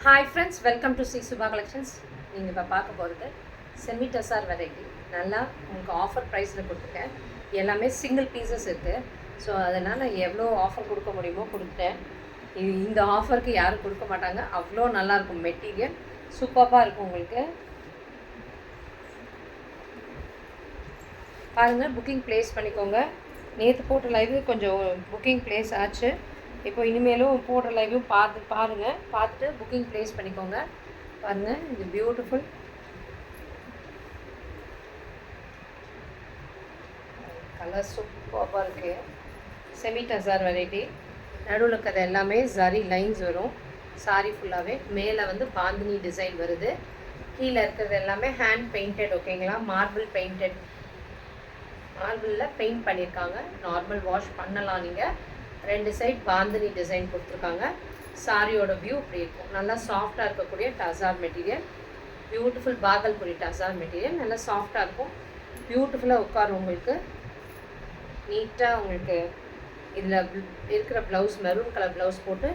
Hi friends, welcome to C Subha collections. நீங்கள் இப்போ பார்க்க போகிறது செமி டசார் வெரைட்டி. நல்லா உங்களுக்கு ஆஃபர் ப்ரைஸில் கொடுத்துருக்கேன். எல்லாமே சிங்கிள் பீசஸ் இருக்குது. ஸோ அதனால் எவ்வளோ ஆஃபர் கொடுக்க முடியுமோ கொடுத்துட்டேன். இந்த ஆஃபருக்கு யாரும் கொடுக்க மாட்டாங்க. அவ்வளோ நல்லாயிருக்கும், மெட்டீரியல் சூப்பராக இருக்கும். உங்களுக்கு பாருங்கள், புக்கிங் ப்ளேஸ் பண்ணிக்கோங்க. நேற்று போட்ட லைவ் கொஞ்சம் புக்கிங் ப்ளேஸ் ஆச்சு. இப்போ இனிமேலும் போடுற லைவும் பாருங்கள். பார்த்துட்டு புக்கிங் ப்ளேஸ் பண்ணிக்கோங்க. பாருங்கள், இது பியூட்டிஃபுல் கலர் சூப்பராக இருக்குது. Semi tussar variety. நடுவில் இருக்கிறது எல்லாமே ஜரி லைன்ஸ் வரும். சாரி ஃபுல்லாகவே மேலே வந்து பாந்தினி டிசைன் வருது. கீழே இருக்கிறது எல்லாமே ஹேண்ட் பெயிண்டட். ஓகேங்களா, மார்பிள் பெயிண்டட். மார்பிளில் பெயிண்ட் பண்ணியிருக்காங்க. நார்மல் வாஷ் பண்ணலாம். நீங்கள் ரெண்டு சைட் பாந்தினி டிசைன் கொடுத்துருக்காங்க. சாரியோட வியூ இப்படி இருக்கும். நல்லா சாஃப்டாக இருக்கக்கூடிய tussar material. Beautiful Bhagalpuri tussar material. நல்லா சாஃப்டாக இருக்கும். பியூட்டிஃபுல்லாக உட்காரும். உங்களுக்கு நீட்டாக உங்களுக்கு இதில் இருக்கிற ப்ளவுஸ் மெரூன் கலர் ப்ளவுஸ் போட்டு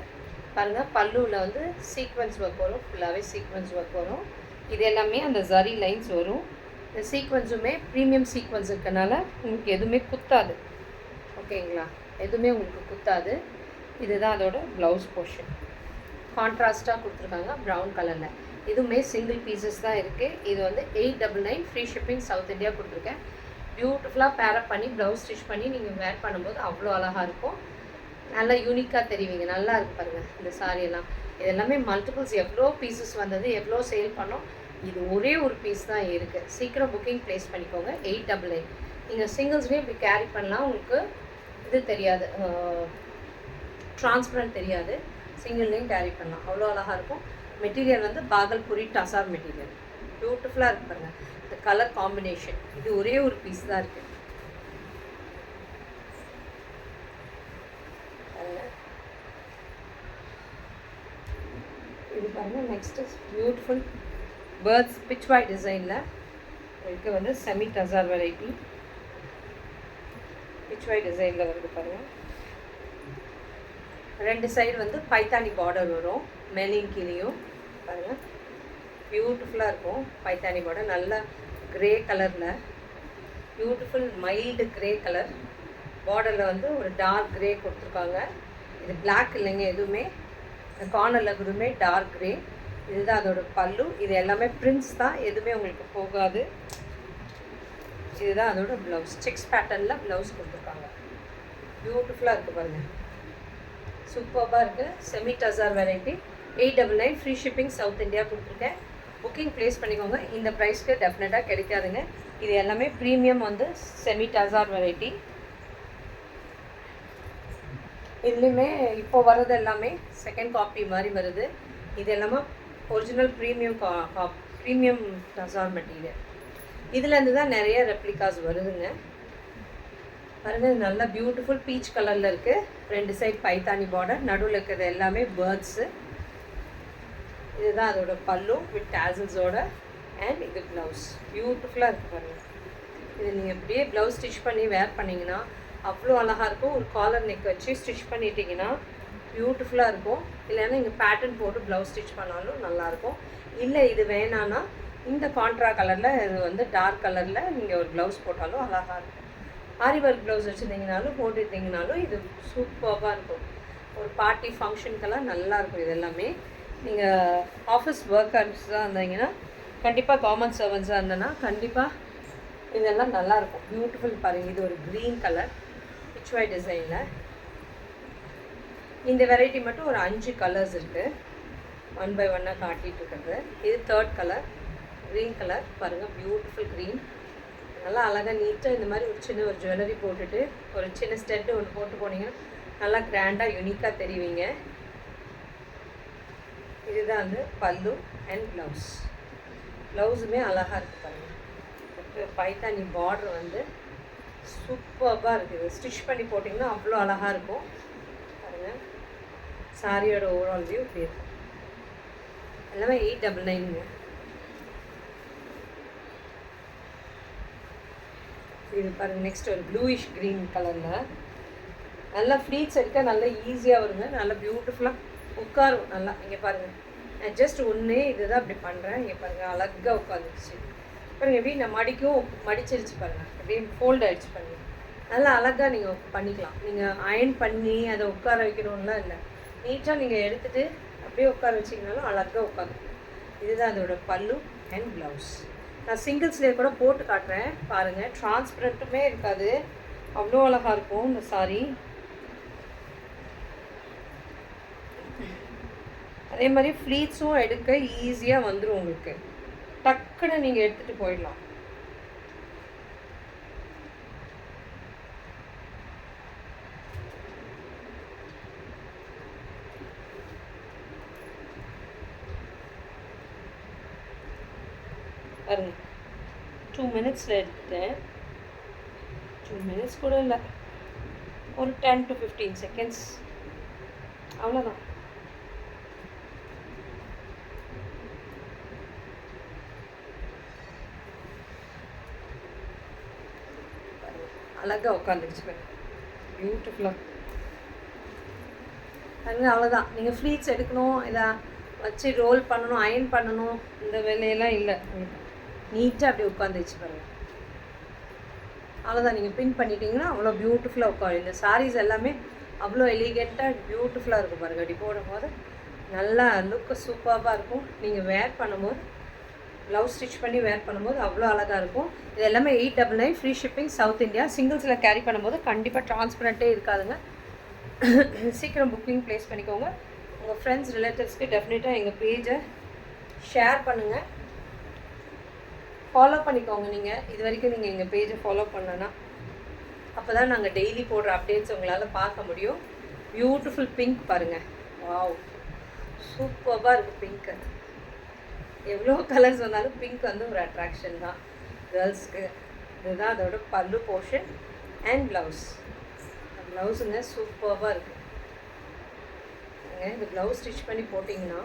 பாருங்கள். பல்லுவில் வந்து சீக்வன்ஸ் ஒர்க் வரும். ஃபுல்லாகவே சீக்வன்ஸ் ஒர்க் வரும். இது எல்லாமே அந்த ஜரி லைன்ஸ் வரும். இந்த சீக்வன்ஸுமே ப்ரீமியம் சீக்வன்ஸ் இருக்கனால உங்களுக்கு எதுவுமே குத்தாது. ஓகேங்களா, எதுவுமே உங்களுக்கு குத்தாது. இதுதான் அதோட ப்ளவுஸ் போர்ஷன். கான்ட்ராஸ்ட்டாக கொடுத்துருக்காங்க ப்ரௌன் கலரில். இதுவுமே சிங்கிள் பீசஸ் தான் இருக்குது. இது வந்து 899 ஃப்ரீ ஷிப்பிங் சவுத் இந்தியா கொடுத்துருக்கேன். பியூட்டிஃபுல்லாக பேரப் பண்ணி ப்ளவுஸ் ஸ்டிச் பண்ணி நீங்கள் வேர் பண்ணும்போது அவ்வளோ அழகாக இருக்கும். நல்லா யூனிக்காக தெரிவிங்க. நல்லா இருக்குது பாருங்கள் இந்த சாரியெல்லாம். இது எல்லாமே மல்டிபிள்ஸ். எவ்வளோ பீசஸ் வந்தது, எவ்வளோ சேல் பண்ணோம். இது ஒரே ஒரு பீஸ் தான் இருக்குது. சீக்கிரம் புக்கிங் ப்ளேஸ் பண்ணிக்கோங்க. 899. நீங்கள் சிங்கிள்ஸ்லேயும் இப்படி கேரி பண்ணலாம். உங்களுக்கு இது தெரியாது, டிரான்ஸ்பரண்ட் தெரியாது. சிங்கிள்லேயும் கேரி பண்ணலாம். அவ்வளோ அழகாக இருக்கும். மெட்டீரியல் வந்து பாகல்புரி டசார் மெட்டீரியல். பியூட்டிஃபுல்லாக இருக்கு பாருங்கள். இந்த கலர் காம்பினேஷன். இது ஒரே ஒரு பீஸ் தான் இருக்குது. இது பாருங்கள். நெக்ஸ்ட்டு பியூட்டிஃபுல் பேர்ட்ஸ் பிச்வாய் டிசைனில் இதுக்கு வந்து செமி டசார் வெரைட்டி. பிச்வாய் டிசைனில் வருது பாருங்கள். ரெண்டு சைடு வந்து பைத்தானி பார்டர் வரும். மேலையும் கீழேயும் பாருங்கள். பியூட்டிஃபுல்லாக இருக்கும். பைத்தானி பார்டர் நல்ல க்ரே கலரில். Beautiful mild grey colour. பார்டரில் வந்து ஒரு டார்க் க்ரே கொடுத்துருக்காங்க. இது பிளாக் இல்லைங்க, எதுவுமே கார்னரில் எதுவுமே டார்க் க்ரே. இதுதான் அதோட பல்லு. இது எல்லாமே பிரிண்ட்ஸ் தான், எதுவுமே உங்களுக்கு போகாது. இதுதான் அதோட ப்ளவுஸ். செக்ஸ் பேட்டர்னில் ப்ளவுஸ் கொடுத்துருக்காங்க. பியூட்டிஃபுல்லாக இருக்குது பாருங்கள். சூப்பராக இருக்குது. Semi tussar variety. 899 free shipping South India கொடுத்துருக்கேன். புக்கிங் ப்ளேஸ் பண்ணிக்கோங்க. இந்த ப்ரைஸ்க்கு டெஃபினட்டாக கிடைக்காதுங்க. இது எல்லாமே ப்ரீமியம் வந்து செமி டசார் வெரைட்டி. இதுலேயுமே இப்போ வர்றது எல்லாமே செகண்ட் காப்பி மாதிரி வருது. இது எல்லாமே ஒரிஜினல் ப்ரீமியம் டசார் மெட்டீரியல். இதுலேருந்து தான் நிறைய ரெப்ளிகாஸ் வருதுங்க. பாருங்கள், நல்ல பியூட்டிஃபுல் பீச் கலரில் இருக்குது. ரெண்டு சைட் பைத்தானி பார்டர். நடுவில் இருக்கிறது எல்லாமே பேர்ட்ஸு. இதுதான் அதோட பல்லு வித் டேசல்ஸோட. அண்ட் இது ப்ளவுஸ். பியூட்டிஃபுல்லாக இருக்குது பாருங்கள். இது நீங்கள் இப்படியே ப்ளவுஸ் ஸ்டிச் பண்ணி வேர் பண்ணிங்கன்னா அவ்வளோ அழகாக இருக்கும். ஒரு காலர் நெக் வச்சு ஸ்டிச் பண்ணிட்டீங்கன்னா பியூட்டிஃபுல்லாக இருக்கும். இல்லைன்னா நீங்கள் பேட்டர்ன் போட்டு ப்ளவுஸ் ஸ்டிச் பண்ணாலும் நல்லாயிருக்கும். இல்லை இது வேணான்னா இந்த கான்ட்ரா கலரில், இது வந்து டார்க் கலரில் நீங்கள் ஒரு ப்ளவுஸ் போட்டாலும் அழகாக இருக்கும். ஆரி ஒர்க் ப்ளவுஸ் வச்சுருந்தீங்கனாலும் போட்டுட்டிங்கனாலும் இது சூப்பராக இருக்கும். ஒரு பார்ட்டி ஃபங்க்ஷனுக்கெல்லாம் நல்லாயிருக்கும். இது எல்லாமே நீங்கள் ஆஃபீஸ் ஒர்க்கர்ஸாக இருந்தீங்கன்னா, கண்டிப்பாக கவர்மெண்ட் சர்வன்ஸாக இருந்தேன்னா கண்டிப்பாக இதெல்லாம் நல்லாயிருக்கும். பியூட்டிஃபுல் பாருங்கள். இது ஒரு க்ரீன் கலர் பிச்வாய் டிசைனில். இந்த வெரைட்டி மட்டும் ஒரு 5 கலர்ஸ் இருக்குது. 1 by 1 காட்டிகிட்டு இருக்கிறது. இது 3rd கலர் க்ரீன் கலர். பாருங்கள், பியூட்டிஃபுல் க்ரீன். நல்லா அழகாக நீட்டாக இந்த மாதிரி ஒரு சின்ன ஒரு ஜுவல்லரி போட்டுட்டு ஒரு சின்ன ஸ்டெட்டு ஒன்று போட்டு போனீங்கன்னா நல்லா கிராண்டாக யூனிக்காக தெரிவிங்க. இதுதான் வந்து பல்லு அண்ட் ப்ளவுஸ். ப்ளவுஸுமே அழகாக இருக்குது பாருங்கள். பைத்தானி பார்டர் வந்து சூப்பராக இருக்குது. ஸ்டிச் பண்ணி போட்டிங்கன்னா அவ்வளோ அழகாக இருக்கும் பாருங்கள். சாரியோட ஓவரால் வியூ இப்படி இருக்கும். எல்லாமே 899ங்க. இது பாருங்கள். நெக்ஸ்ட் ஒரு ப்ளூயிஷ் க்ரீன் கலரில் நல்லா ஃப்ளீட்ஸ் எடுக்க நல்லா ஈஸியாக வருங்க. நல்லா பியூட்டிஃபுல்லாக உட்காரும். நல்லா இங்கே பாருங்கள், ஜஸ்ட் ஒன்றே இதுதான் அப்படி பண்ணுறேன். இங்கே பாருங்கள் அழகாக உட்காந்துருச்சு பாருங்கள். எப்படி நான் மடிச்சிருச்சு பாருங்கள், அப்படியே ஃபோல்ட் ஆகிடுச்சு பாருங்கள். நல்லா அழகாக நீங்கள் பண்ணிக்கலாம். நீங்கள் அயர்ன் பண்ணி அதை உட்கார வைக்கணும்லாம் இல்லை, நீட்டாக நீங்கள் எடுத்துகிட்டு அப்படியே உட்கார வச்சிங்கனாலும் அழகாக உட்காந்துக்கலாம். இதுதான் அதோட பல்லு அண்ட் ப்ளவுஸ். நான் சிங்கிள்ஸ்லேயே கூட போட்டு காட்டுறேன் பாருங்கள். டிரான்ஸ்பரண்ட்டுமே இருக்காது, அவ்வளோ அழகாக இருக்கும் இந்த சாரீ. அதே மாதிரி ஃப்ளீட்ஸும் எடுக்க ஈஸியாக வந்துடும் உங்களுக்கு, டக்குன்னு நீங்கள் எடுத்துகிட்டு போயிடலாம். பாருங்க 2 மினிட்ஸில் எடுத்துட்டேன். 2 மினிட்ஸ் கூட இல்லை, ஒரு 10 to 15 செகண்ட்ஸ், அவ்வளோதான். அழகாக உட்காந்துருச்சு பாருங்க, பியூட்டிஃபுல்லாக பாருங்க. அவ்வளோதான். நீங்கள் ஃப்ளீட்ஸ் எடுக்கணும், இதை வச்சு ரோல் பண்ணணும், அயர்ன் பண்ணணும், இந்த வேலையெல்லாம் இல்லை. நீட்டாக அப்படி உட்காந்துருச்சு பாருங்கள், அவ்வளோதான். நீங்கள் பின் பண்ணிட்டீங்கன்னா அவ்வளோ பியூட்டிஃபுல்லாக உட்காரு. இந்த சாரீஸ் எல்லாமே அவ்வளோ எலிகெண்ட்டாக பியூட்டிஃபுல்லாக இருக்கும் பாருங்கள். அப்படி போடும்போது நல்லா லுக்கு சூப்பராக இருக்கும். நீங்கள் வேர் பண்ணும்போது, ப்ளவுஸ் ஸ்டிச் பண்ணி வேர் பண்ணும்போது அவ்வளோ அழகாக இருக்கும். இது எல்லாமே 899 ஃப்ரீ ஷிப்பிங் சவுத் இந்தியா. சிங்கிள்ஸில் கேரி பண்ணும்போது கண்டிப்பாக டிரான்ஸ்பரண்ட்டே இருக்காதுங்க. சீக்கிரம் புக்கிங் ப்ளேஸ் பண்ணிக்கோங்க. உங்கள் ஃப்ரெண்ட்ஸ் ரிலேட்டிவ்ஸ்க்கு டெஃபினட்டாக எங்கள் பேஜை ஷேர் பண்ணுங்கள், ஃபாலோ பண்ணிக்கோங்க. நீங்கள் இது வரைக்கும் நீங்கள் எங்கள் பேஜை ஃபாலோ பண்ணனா அப்போ தான் நாங்கள் டெய்லி போடுற அப்டேட்ஸ் உங்களால் பார்க்க முடியும். பியூட்டிஃபுல் பிங்க் பாருங்கள், வாவ் சூப்பராக இருக்குது பிங்க்கு. எவ்வளோ கலர்ஸ் வந்தாலும் பிங்க் வந்து ஒரு அட்ராக்ஷன் தான் கேர்ள்ஸ்க்கு. இதுதான் அதோட பல்லு போர்ஷன் அண்ட் ப்ளவுஸ். ப்ளவுஸுங்க சூப்பராக இருக்குது. இந்த ப்ளவுஸ் ஸ்டிச் பண்ணி போட்டிங்கன்னா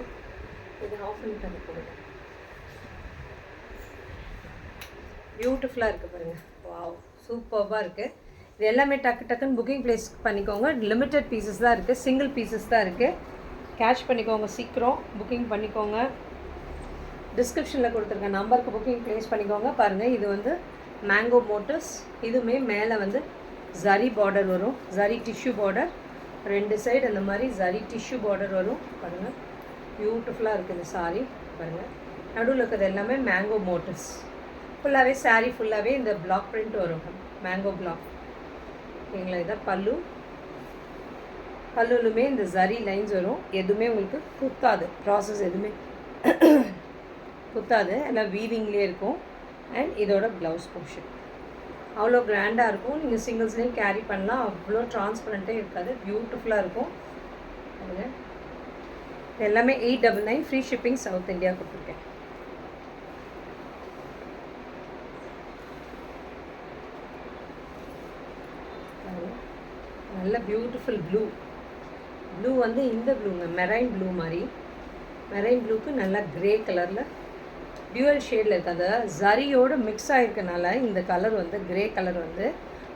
இது ஆஃப் பண்ணி தந்து போடுங்க, பியூட்டிஃபுல்லாக இருக்குது பாருங்கள். வாவ் சூப்பராக இருக்குது. இது எல்லாமே டக்குன்னு புக்கிங் ப்ளேஸ் பண்ணிக்கோங்க. லிமிட்டட் பீசஸ் தான் இருக்குது, சிங்கிள் பீசஸ் தான் இருக்குது. கேட்ச் பண்ணிக்கோங்க, சீக்கிரம் புக்கிங் பண்ணிக்கோங்க. டிஸ்கிரிப்ஷனில் கொடுத்துருக்க நம்பருக்கு புக்கிங் ப்ளேஸ் பண்ணிக்கோங்க. பாருங்கள், இது வந்து மேங்கோ மோட்டிவ்ஸ். இதுவுமே மேலே வந்து ஜரி பார்டர் வரும், ஜரி டிஷ்யூ பார்டர், 2 சைடு அந்த மாதிரி ஜரி டிஷ்யூ பார்டர் வரும் பாருங்கள். பியூட்டிஃபுல்லாக இருக்குது சாரீ பாருங்கள். நடுவில் இருக்கிறது எல்லாமே மேங்கோ மோட்டிவ்ஸ். ஃபுல்லாகவே சாரீ ஃபுல்லாகவே இந்த பிளாக் பிரிண்ட் வரும், மேங்கோ பிளாக். ஓகேங்களா? இதான் பல்லு. பல்லுலுமே இந்த ஜரி லைன்ஸ் வரும். எதுவுமே உங்களுக்கு குத்தாது, ப்ராசஸ் எதுவுமே குத்தாது, எல்லாம் வீவிங்லேயே இருக்கும். அண்ட் இதோட ப்ளவுஸ் போர்ஷன் அவ்வளோ கிராண்டாக இருக்கும். நீங்கள் சிங்கிள்ஸ்லேயும் கேரி பண்ணலாம், அவ்வளோ டிரான்ஸ்பரண்ட்டே இருக்காது, பியூட்டிஃபுல்லாக இருக்கும். அது எல்லாமே 899 ஃப்ரீ ஷிப்பிங் சவுத் இந்தியா கொடுத்துருக்கேன். நல்ல பியூட்டிஃபுல் ப்ளூ. ப்ளூ வந்து இந்த ப்ளூங்க, மெரைன் ப்ளூ மாதிரி. மெரைன் ப்ளூக்கு நல்லா க்ரே கலரில் டியூவல் ஷேடில் இருக்குது. அந்த ஜரியோடு மிக்ஸ் ஆகிருக்கனால இந்த கலர் வந்து க்ரே கலர் வந்து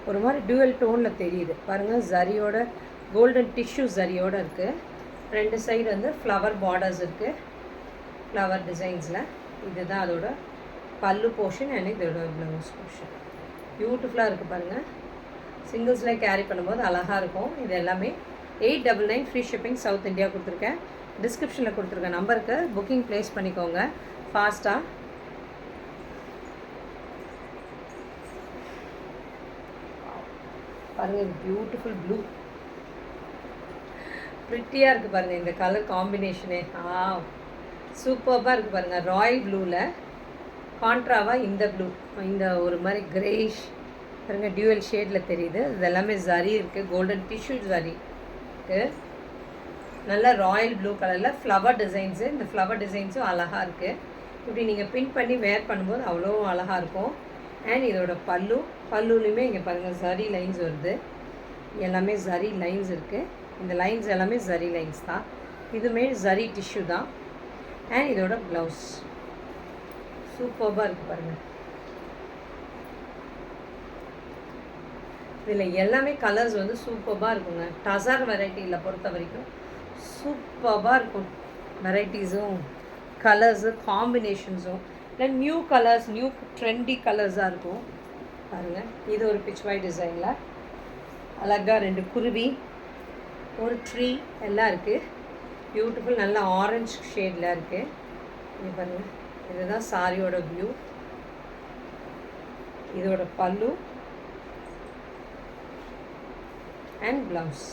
ஒரு மாதிரி டியூவல் டோனில் தெரியுது பாருங்கள். ஜரியோட கோல்டன் டிஷ்யூ ஜரியோடு இருக்குது. 2 சைடு வந்து ஃப்ளவர் பார்டர்ஸ் இருக்குது, ஃப்ளவர் டிசைன்ஸில். இதுதான் அதோட பல்லு போர்ஷன் அண்ட் இதோட ப்ளவுஸ் போர்ஷன். பியூட்டிஃபுல்லாக இருக்குது பாருங்கள். சிங்கிள்ஸில் கேரி பண்ணும்போது அழகாக இருக்கும். இது எல்லாமே 899 ஃப்ரீ ஷிப்பிங் சவுத் இந்தியா கொடுத்துருக்கேன். டிஸ்கிரிப்ஷனில் கொடுத்துருக்க நம்பருக்கு புக்கிங் ப்ளேஸ் பண்ணிக்கோங்க ஃபாஸ்ட்டாக. பாருங்கள், பியூட்டிஃபுல் ப்ளூ, ப்ரிட்டியாக இருக்குது பாருங்கள். இந்த கலர் காம்பினேஷனே சூப்பராக இருக்குது பாருங்கள். ராயல் ப்ளூவில் கான்ட்ராவாக இந்த ப்ளூ, இந்த ஒரு மாதிரி கிரேஷ் பாருங்கள், டியூவல் ஷேடில் தெரியுது. இது எல்லாமே ஜரி இருக்குது, கோல்டன் டிஷ்யூ ஜரி இருக்குது. நல்லா ராயல் ப்ளூ கலரில் ஃப்ளவர் டிசைன்ஸு. இந்த ஃப்ளவர் டிசைன்ஸும் அழகாக இருக்குது. இப்படி நீங்கள் பின் பண்ணி வேர் பண்ணும்போது அவ்வளோ அழகாக இருக்கும். அண்ட் இதோட பல்லுலையுமே இங்கே பாருங்கள் ஜரி லைன்ஸ் வருது. எல்லாமே ஜரி லைன்ஸ் இருக்குது. இந்த லைன்ஸ் எல்லாமே ஜரி லைன்ஸ் தான். இதுவுமே ஜரி டிஷ்யூ தான். அண்ட் இதோட ப்ளவுஸ் சூப்பராக இருக்குது பாருங்கள். இதில் எல்லாமே கலர்ஸ் வந்து சூப்பராக இருக்குங்க. டசர் வெரைட்டியில் பொறுத்த வரைக்கும் சூப்பராக இருக்கும் வெரைட்டிஸும். கலர்ஸு காம்பினேஷன்ஸும் இல்லை நியூ கலர்ஸ் நியூ ட்ரெண்டி கலர்ஸாக இருக்கும் பாருங்கள். இது ஒரு பிச் வாய் டிசைனில் அழகாக 2 குருவி ஒரு ட்ரீ எல்லாம் இருக்குது. பியூட்டிஃபுல் நல்ல ஆரஞ்ச் ஷேடில் இருக்குது. இது பாருங்கள், இதுதான் சாரியோட வியூ. இதோட பல்லு அண்ட் ப்ளவுஸ்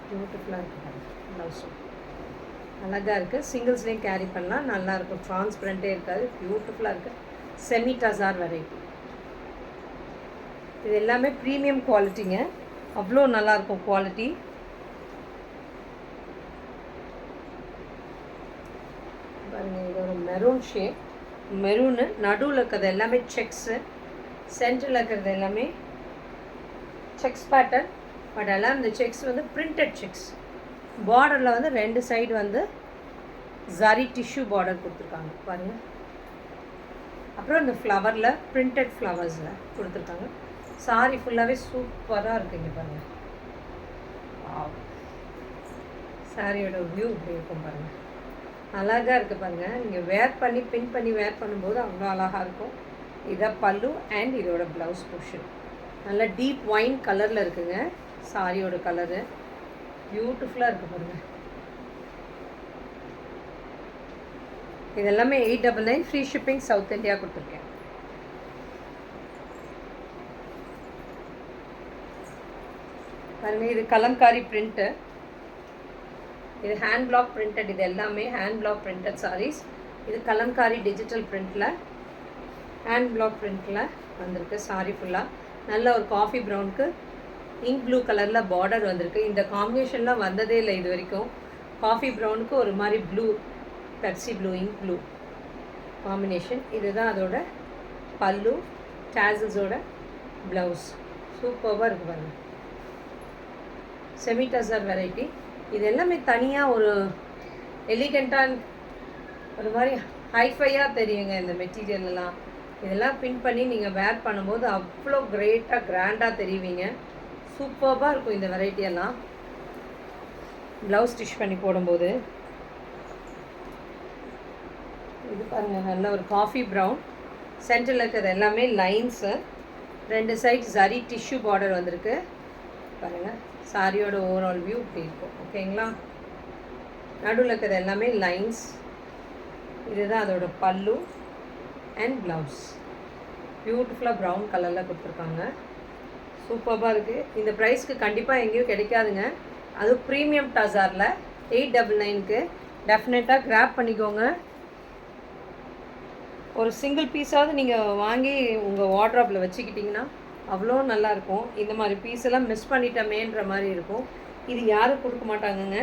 பியூட்டிஃபுல்லாக இருக்குது. ப்ளவுஸும் அழகாக இருக்குது. சிங்கிள்ஸ்லேயும் கேரி பண்ணலாம், நல்லாயிருக்கும். ட்ரான்ஸ்பரண்ட்டே இருக்காது, பியூட்டிஃபுல்லாக இருக்குது. Semi tussar variety. இது எல்லாமே ப்ரீமியம் குவாலிட்டிங்க, அவ்வளோ நல்லாயிருக்கும் குவாலிட்டி. பாருங்கள், இது ஒரு மெரூன் ஷேட், மெரூனு நடுவில் இருக்கிறது எல்லாமே செக்ஸு, சென்டரில் இருக்கிறது எல்லாமே செக்ஸ் பேட்டர்ன். பட் எல்லாம் இந்த செக்ஸ் வந்து பிரிண்டட் செக்ஸ். பார்டரில் வந்து 2 சைடு வந்து ஜரி டிஷ்யூ பார்டர் கொடுத்துருக்காங்க பாருங்கள். அப்புறம் இந்த ஃப்ளவரில் பிரிண்டட் ஃப்ளவர்ஸில் கொடுத்துருக்காங்க. சாரி ஃபுல்லாகவே சூப்பராக இருக்குங்க பாருங்கள். சாரியோட வியூ இப்படி இருக்கும் பாருங்கள், அழகாக இருக்குது பாருங்கள். நீங்கள் வேர் பண்ணி பின் பண்ணி வேர் பண்ணும்போது அவ்வளோ அழகாக இருக்கும். இதான் பல்லு அண்ட் இதோட ப்ளவுஸ் போர்ஷன். நல்லா டீப் ஒயின் கலரில் இருக்குங்க சாரியோட கலரு, பியூட்டிஃபுல்லாக இருக்குது பாருங்கள். இது எல்லாமே 899, ஃப்ரீ ஷிப்பிங், சவுத் இந்தியா கொடுத்துருக்கேன். பாருங்கள், இது கலம்காரி பிரிண்ட்டு, இது ஹேண்ட் பிளாக் பிரிண்டட். இது எல்லாமே ஹேண்ட் பிளாக் பிரிண்டட் சாரீஸ். இது கலம்காரி டிஜிட்டல் பிரிண்டில் ஹேண்ட் பிளாக் பிரிண்டில் வந்திருக்கு. சாரி ஃபுல்லாக நல்ல ஒரு காஃபி ப்ரௌனுக்கு இங்க் ப்ளூ கலரில் பார்டர் வந்திருக்கு. இந்த காம்பினேஷன்லாம் வந்ததே இல்லை இது வரைக்கும். காஃபி ப்ரௌனுக்கு ஒரு மாதிரி blue, Pepsi blue, ink blue combination. இதுதான் அதோட பல்லு, டேசல்ஸோட ப்ளவுஸ். சூப்பராக இருக்குது பாருங்கள். Semi tussar variety. இது எல்லாமே தனியாக ஒரு எலிகண்ட்டாக ஒரு மாதிரி ஹைஃபையாக தெரியுங்க இந்த மெட்டீரியல்லாம். இதெல்லாம் பின் பண்ணி நீங்கள் வேர் பண்ணும்போது அவ்வளோ கிரேட்டாக கிராண்டாக தெரிவிங்க. சூப்பராக இருக்கும் இந்த வெரைட்டியெல்லாம் ப்ளவுஸ் ஸ்டிச் பண்ணி போடும்போது. இது பாருங்கள், நல்ல ஒரு காஃபி ப்ரௌன், சென்டரில் இருக்கிறது எல்லாமே lines, 2 side zari tissue border வந்திருக்கு பாருங்கள். சாரியோட ஓவரால் வியூ இப்படி இருக்கும். ஓகேங்களா, நடுவில் இருக்கிறது எல்லாமே லைன்ஸ். இதுதான் அதோட பல்லு அண்ட் ப்ளவுஸ். பியூட்டிஃபுல்லாக ப்ரௌன் கலரில் கொடுத்துருக்காங்க. சூப்பராக இருக்குது. இந்த ப்ரைஸ்க்கு கண்டிப்பாக எங்கேயும் கிடைக்காதுங்க. அது ப்ரீமியம் டசாரில் 899க்கு டெஃபினட்டாக கிராப் பண்ணிக்கோங்க. ஒரு சிங்கிள் பீஸாவது நீங்கள் வாங்கி உங்கள் வார்ட்ராப்பில் வச்சுக்கிட்டிங்கன்னா அவ்வளோ நல்லாயிருக்கும். இந்த மாதிரி பீஸெல்லாம் மிஸ் பண்ணிட்டோமேன்ற மாதிரி இருக்கும். இது யாரும் கொடுக்க மாட்டாங்கங்க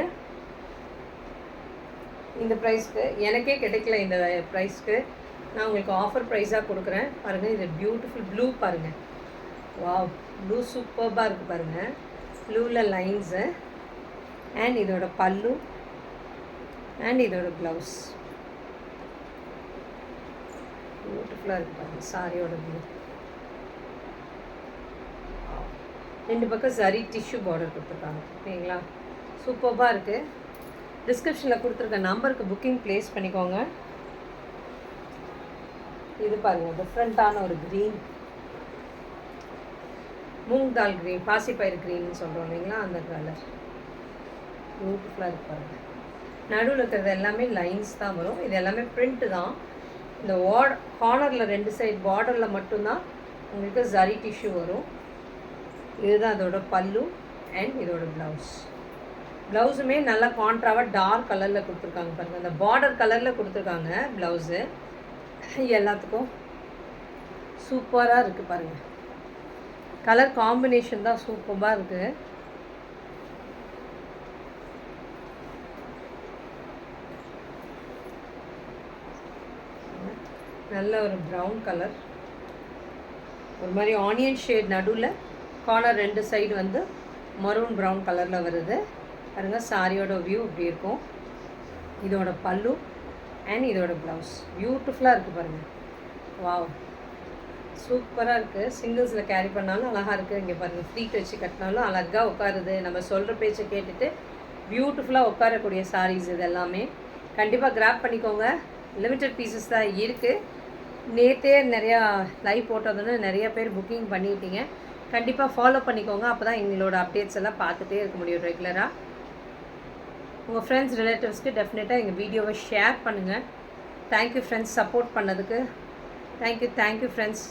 இந்த ப்ரைஸ்க்கு. எனக்கே கிடைக்கல இந்த ப்ரைஸ்க்கு. நான் உங்களுக்கு ஆஃபர் ப்ரைஸாக கொடுக்குறேன் பாருங்கள். இது பியூட்டிஃபுல் ப்ளூ பாருங்கள். வாவ், ப்ளூ சூப்பராக இருக்குது பாருங்கள். ப்ளூவில் லைன்ஸு அண்ட் இதோட பல்லு அண்ட் இதோட ப்ளவுஸ் பியூட்டிஃபுல்லாக இருக்குது பாருங்கள். சாரியோட ப்ளூ 2 பக்கம் சரி டிஷ்யூ பார்டர் கொடுத்துருக்காங்க. ஓகேங்களா, சூப்பராக இருக்குது. டிஸ்கிரிப்ஷனில் கொடுத்துருக்க நம்பருக்கு புக்கிங் ப்ளேஸ் பண்ணிக்கோங்க. இது பாருங்கள், டிஃப்ரெண்ட்டான ஒரு க்ரீன், மூங் தால் க்ரீன், பாசிப்பயிறு க்ரீன்னு சொல்கிறோம் இல்லைங்களா, அந்த கலர் பியூட்டிஃபுல்லாக இருக்கு பாருங்கள். நடுவில் இருக்கிறது எல்லாமே லைன்ஸ் தான் வரும். இது எல்லாமே பிரிண்ட்டு தான். இந்த கார்னரில் 2 சைட் பார்டரில் மட்டும்தான் உங்களுக்கு ஜரி டிஷ்யூ வரும். இதுதான் அதோட பல்லு அண்ட் இதோட ப்ளவுஸ். ப்ளவுஸுமே நல்லா கான்ட்ராவாக டார்க் கலரில் கொடுத்துருக்காங்க பாருங்கள். அந்த பார்டர் கலரில் கொடுத்துருக்காங்க ப்ளவுஸு. எல்லாத்துக்கும் சூப்பராக இருக்குது பாருங்கள். கலர் காம்பினேஷன் தான் சூப்பராக இருக்குது. நல்ல ஒரு ப்ரௌன் கலர், ஒரு மாதிரி ஆனியன் ஷேட், நடுவில் கார்னர் 2 சைடு வந்து மரூன் ப்ரௌன் கலரில் வருது பாருங்கள். சாரியோட வியூ இப்படி இருக்கும். இதோட பல்லு அண்ட் இதோட ப்ளவுஸ் பியூட்டிஃபுல்லாக இருக்குது பாருங்கள். வாவ், சூப்பராக இருக்குது. சிங்கிள்ஸில் கேரி பண்ணாலும் அழகாக இருக்குது. இங்கே பாருங்கள், ஃப்ளீட் வச்சு கட்டினாலும் அழகாக உட்காருது. நம்ம சொல்கிற பேச்சை கேட்டுட்டு பியூட்டிஃபுல்லாக உட்காரக்கூடிய சாரீஸ் இது எல்லாமே. கண்டிப்பாக கிராப் பண்ணிக்கோங்க. லிமிட்டட் பீசஸ் தான் இருக்குது. நேற்றே நிறையா லைவ் போட்டதுன்னு நிறைய பேர் புக்கிங் பண்ணிட்டீங்க. கண்டிப்பாக ஃபாலோ பண்ணிக்கோங்க. அப்போ தான் எங்களோட அப்டேட்ஸ் எல்லாம் பார்த்துட்டே இருக்க முடியும் ரெகுலராக. உங்கள் ஃப்ரெண்ட்ஸ் ரிலேட்டிவ்ஸ்க்கு டெஃபினட்டாக எங்கள் வீடியோவை ஷேர் பண்ணுங்கள். தேங்க்யூ ஃப்ரெண்ட்ஸ், சப்போர்ட் பண்ணதுக்கு. Thank you friends.